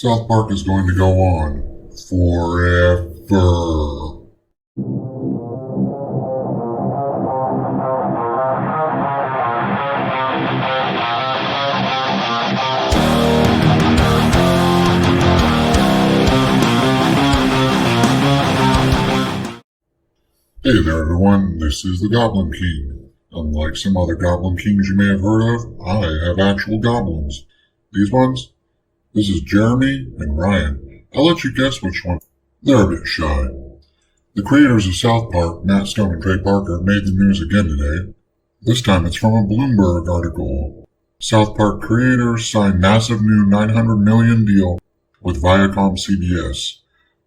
South Park is going to go on forever. Hey there everyone, this is the Goblin King. Unlike some other Goblin Kings you may have heard of, I have actual goblins. These ones? This is Jeremy and Ryan. I'll let you guess which one. They're a bit shy. The creators of South Park, Matt Stone and Trey Parker, made the news again today. This time it's from a Bloomberg article. South Park creators signed massive new $900 million deal with Viacom CBS.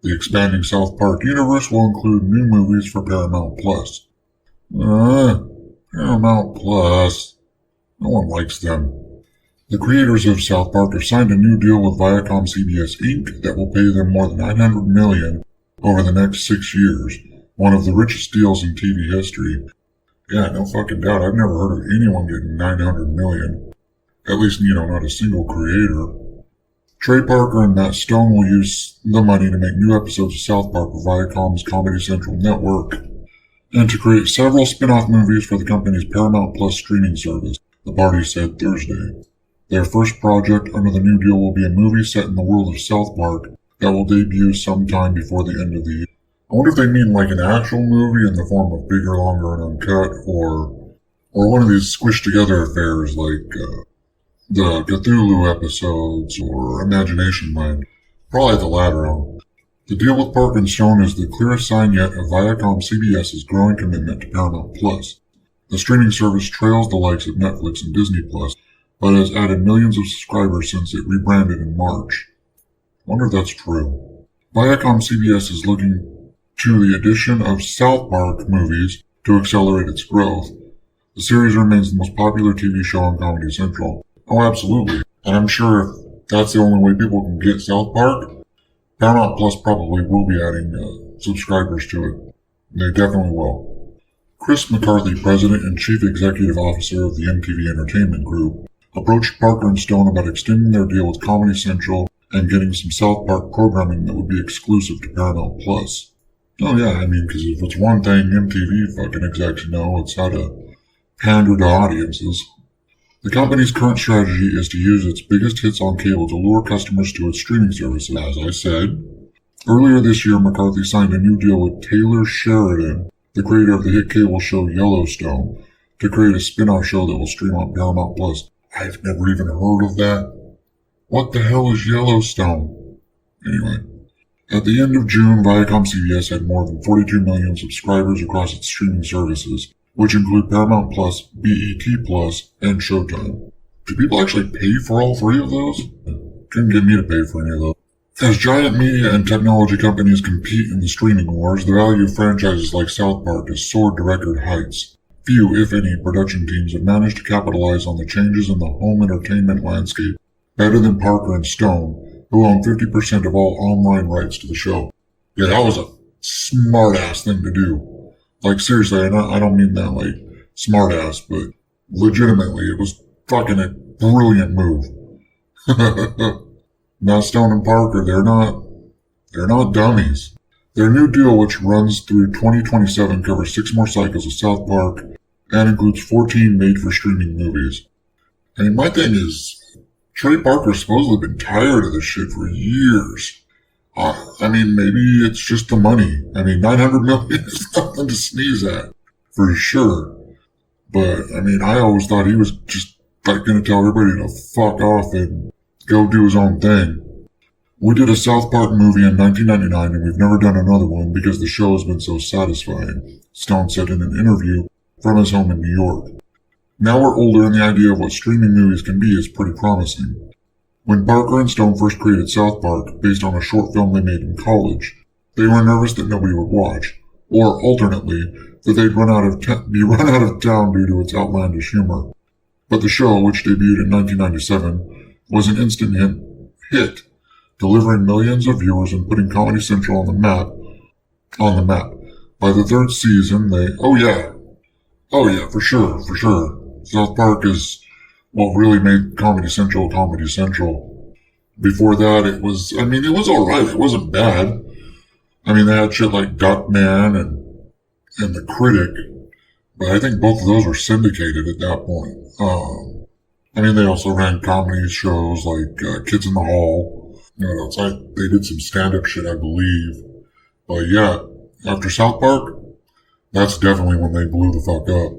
The expanding South Park universe will include new movies for Paramount Plus. Paramount Plus. No one likes them. The creators of South Park have signed a new deal with Viacom CBS Inc. that will pay them more than $900 million over the next 6 years, one of the richest deals in TV history. Yeah, no fucking doubt. I've never heard of anyone getting $900 million. At least, not a single creator. Trey Parker and Matt Stone will use the money to make new episodes of South Park for Viacom's Comedy Central network and to create several spin-off movies for the company's Paramount Plus streaming service, the party said Thursday. Their first project under the new deal will be a movie set in the world of South Park that will debut sometime before the end of the year. I wonder if they mean like an actual movie in the form of bigger, longer, and uncut, or one of these squished together affairs like the Cthulhu episodes or Imagination Land. Probably the latter. The deal with Park and Stone is the clearest sign yet of Viacom CBS's growing commitment to Paramount Plus. The streaming service trails the likes of Netflix and Disney Plus, but has added millions of subscribers since it rebranded in March. Wonder if that's true. Viacom CBS is looking to the addition of South Park movies to accelerate its growth. The series remains the most popular TV show on Comedy Central. Oh, absolutely. And I'm sure if that's the only way people can get South Park, Paramount Plus probably will be adding subscribers to it. They definitely will. Chris McCarthy, President and Chief Executive Officer of the MTV Entertainment Group, approached Parker and Stone about extending their deal with Comedy Central and getting some South Park programming that would be exclusive to Paramount Plus. Oh yeah, because if it's one thing MTV fucking execs know, it's how to pander to audiences. The company's current strategy is to use its biggest hits on cable to lure customers to its streaming services, as I said. Earlier this year, McCarthy signed a new deal with Taylor Sheridan, the creator of the hit cable show Yellowstone, to create a spin-off show that will stream on Paramount Plus. I've never even heard of that. What the hell is Yellowstone? Anyway, at the end of June, Viacom CBS had more than 42 million subscribers across its streaming services, which include Paramount Plus, BET Plus, and Showtime. Do people actually pay for all three of those? Couldn't get me to pay for any of those. As giant media and technology companies compete in the streaming wars, the value of franchises like South Park has soared to record heights. Few, if any, production teams have managed to capitalize on the changes in the home entertainment landscape better than Parker and Stone, who own 50% of all online rights to the show. Yeah, that was a smart-ass thing to do. Like, seriously, I don't mean that like smart-ass, but legitimately, it was fucking a brilliant move. Now Stone and Parker, they're not dummies. Their new deal, which runs through 2027, covers 6 more cycles of South Park and includes 14 made-for-streaming movies. My thing is, Trey Parker's supposedly been tired of this shit for years. Maybe it's just the money. $900 million is nothing to sneeze at, for sure. But, I always thought he was just gonna tell everybody to fuck off and go do his own thing. We did a South Park movie in 1999 and we've never done another one because the show has been so satisfying, Stone said in an interview from his home in New York. Now we're older and the idea of what streaming movies can be is pretty promising. When Parker and Stone first created South Park, based on a short film they made in college, they were nervous that nobody would watch, or alternately, that they'd be run out of town due to its outlandish humor. But the show, which debuted in 1997, was an instant hit, delivering millions of viewers and putting Comedy Central on the map. By the 3rd season, oh yeah, for sure. South Park is what really made Comedy Central Comedy Central. Before that, it was alright. It wasn't bad. I mean, they had shit like Duckman and The Critic, but I think both of those were syndicated at that point. They also ran comedy shows like Kids in the Hall. It's like they did some stand-up shit, I believe. But yeah, after South Park, that's definitely when they blew the fuck up.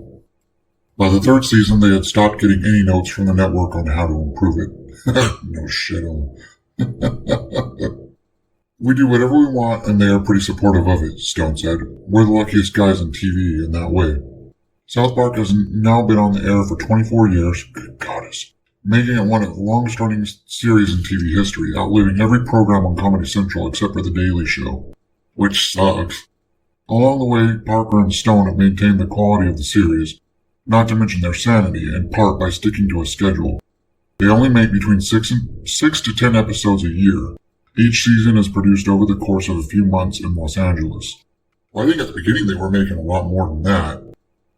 By the third season, they had stopped getting any notes from the network on how to improve it. No shit on. We do whatever we want, and they are pretty supportive of it, Stone said. We're the luckiest guys in TV in that way. South Park has now been on the air for 24 years, good goddess, making it one of the longest-running series in TV history, outliving every program on Comedy Central except for The Daily Show, which sucks. Along the way, Parker and Stone have maintained the quality of the series, not to mention their sanity, in part by sticking to a schedule. They only make between 6 to 10 episodes a year. Each season is produced over the course of a few months in Los Angeles. Well, I think at the beginning they were making a lot more than that.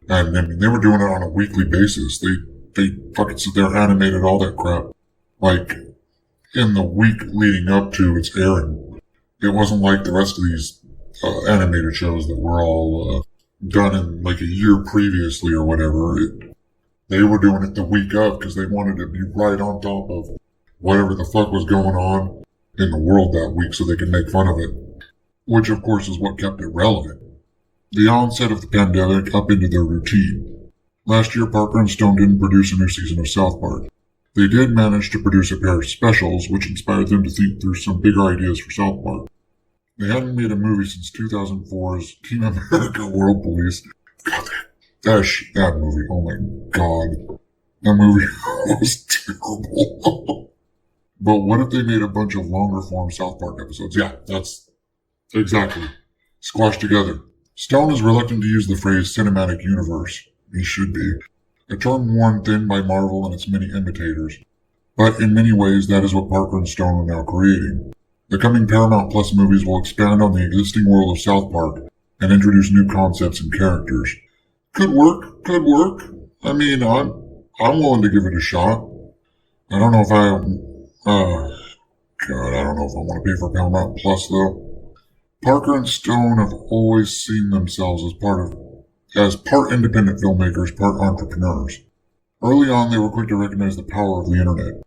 And I mean, they were doing it on a weekly basis. They fucking sit there, animated all that crap. Like, in the week leading up to its airing. It wasn't like the rest of these animated shows that were all done in like a year previously or whatever. They were doing it the week of because they wanted to be right on top of whatever the fuck was going on in the world that week so they could make fun of it. Which, of course, is what kept it relevant. The onset of the pandemic upended their routine. Last year, Parker and Stone didn't produce a new season of South Park. They did manage to produce a pair of specials, which inspired them to think through some bigger ideas for South Park. They hadn't made a movie since 2004's Team America World Police. God, that movie, oh my god. That movie was terrible. But what if they made a bunch of longer-form South Park episodes? Yeah, that's exactly. Squashed together. Stone is reluctant to use the phrase cinematic universe. He should be. A term worn thin by Marvel and its many imitators. But in many ways, that is what Parker and Stone are now creating. The coming Paramount Plus movies will expand on the existing world of South Park and introduce new concepts and characters. Could work. I mean, I'm willing to give it a shot. I don't know if I want to pay for Paramount Plus though. Parker and Stone have always seen themselves as part independent filmmakers, part entrepreneurs. Early on, they were quick to recognize the power of the internet.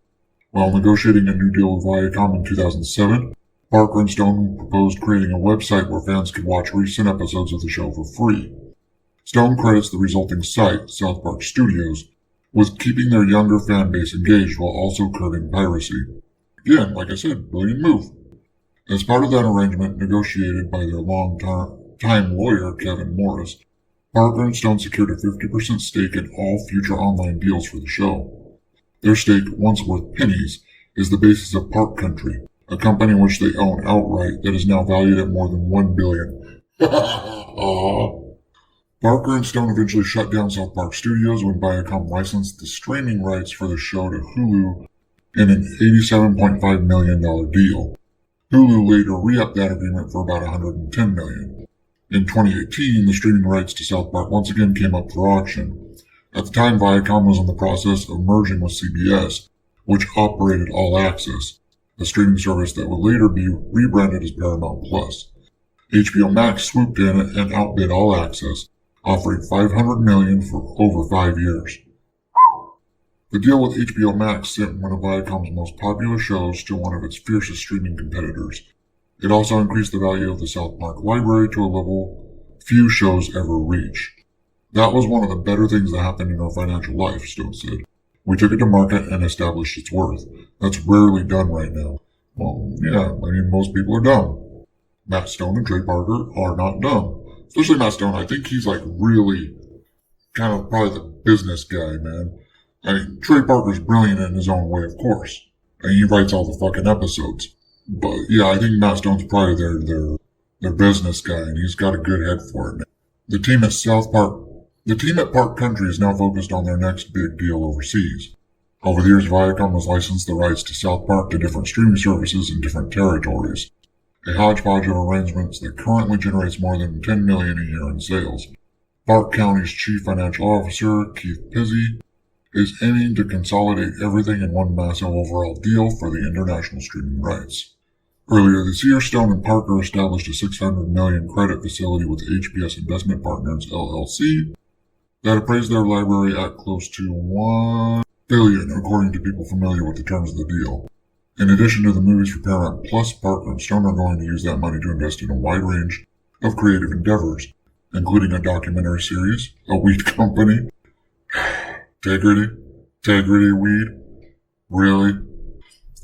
While negotiating a new deal with Viacom in 2007, Parker and Stone proposed creating a website where fans could watch recent episodes of the show for free. Stone credits the resulting site, South Park Studios, with keeping their younger fan base engaged while also curbing piracy. Again, like I said, brilliant move. As part of that arrangement, negotiated by their long-time lawyer, Kevin Morris, Parker and Stone secured a 50% stake in all future online deals for the show. Their stake, once worth pennies, is the basis of Park Country, a company which they own outright that is now valued at more than $1 billion. Parker and Stone eventually shut down South Park Studios when Viacom licensed the streaming rights for the show to Hulu in an $87.5 million deal. Hulu later re-upped that agreement for about $110 million. In 2018, the streaming rights to South Park once again came up for auction. At the time, Viacom was in the process of merging with CBS, which operated All Access, a streaming service that would later be rebranded as Paramount Plus. HBO Max swooped in and outbid All Access, offering $500 million for over 5 years. The deal with HBO Max sent one of Viacom's most popular shows to one of its fiercest streaming competitors. It also increased the value of the South Park library to a level few shows ever reach. That was one of the better things that happened in our financial life, Stone said. We took it to market and established its worth. That's rarely done right now. Well, yeah, I mean, most people are dumb. Matt Stone and Trey Parker are not dumb. Especially Matt Stone. I think he's like really kind of probably the business guy, man. I mean, Trey Parker's brilliant in his own way, of course. And he writes all the fucking episodes. But yeah, I think Matt Stone's probably their business guy, and he's got a good head for it. The team at Park Country is now focused on their next big deal overseas. Over the years, Viacom has licensed the rights to South Park to different streaming services in different territories. A hodgepodge of arrangements that currently generates more than $10 million a year in sales. Park County's Chief Financial Officer, Keith Pizzi, is aiming to consolidate everything in one massive overall deal for the international streaming rights. Earlier this year, Stone and Parker established a $600 million credit facility with HPS Investment Partners, LLC, that appraised their library at close to $1 billion, according to people familiar with the terms of the deal. In addition to the movies for Paramount Plus, Parker and Stone are going to use that money to invest in a wide range of creative endeavors, including a documentary series, a weed company, Integrity Weed, really,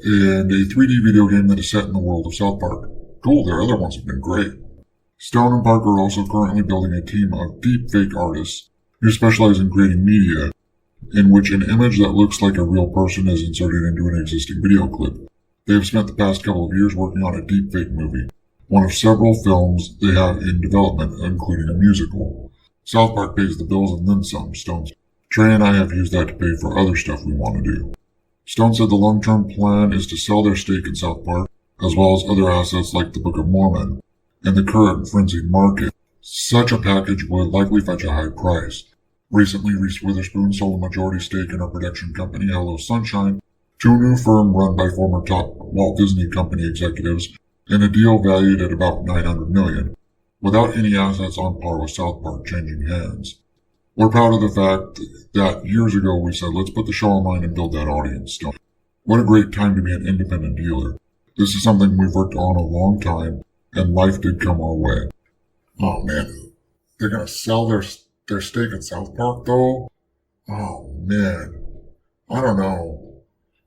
and a 3D video game that is set in the world of South Park. Cool, their other ones have been great. Stone and Parker are also currently building a team of deepfake artists who specialize in creating media in which an image that looks like a real person is inserted into an existing video clip. They have spent the past couple of years working on a deepfake movie, one of several films they have in development, including a musical. South Park pays the bills and then some, Stone. Trey and I have used that to pay for other stuff we want to do. Stone said the long-term plan is to sell their stake in South Park, as well as other assets like the Book of Mormon. In the current frenzied market, such a package would likely fetch a high price. Recently, Reese Witherspoon sold a majority stake in her production company, Hello Sunshine, to a new firm run by former top Walt Disney Company executives in a deal valued at about $900 million, without any assets on par with South Park changing hands. We're proud of the fact that years ago we said, let's put the show online and build that audience. What a great time to be an independent dealer. This is something we've worked on a long time, and life did come our way. Oh man, they're gonna sell their stake in South Park though? Oh man, I don't know.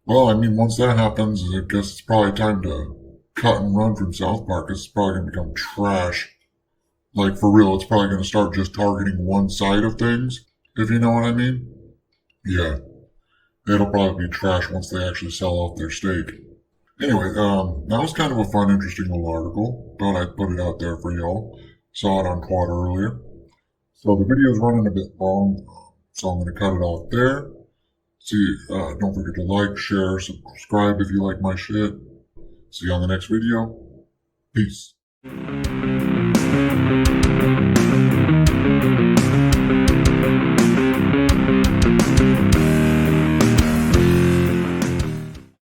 Well, I mean, once that happens, I guess it's probably time to cut and run from South Park. It's probably gonna become trash. Like, for real, it's probably going to start just targeting one side of things, if you know what I mean. Yeah, it'll probably be trash once they actually sell off their stake. Anyway, that was kind of a fun, interesting little article. Thought I'd put it out there for y'all. Saw it on Quad earlier. So the video's running a bit long, so I'm going to cut it off there. See, don't forget to like, share, subscribe if you like my shit. See you on the next video. Peace.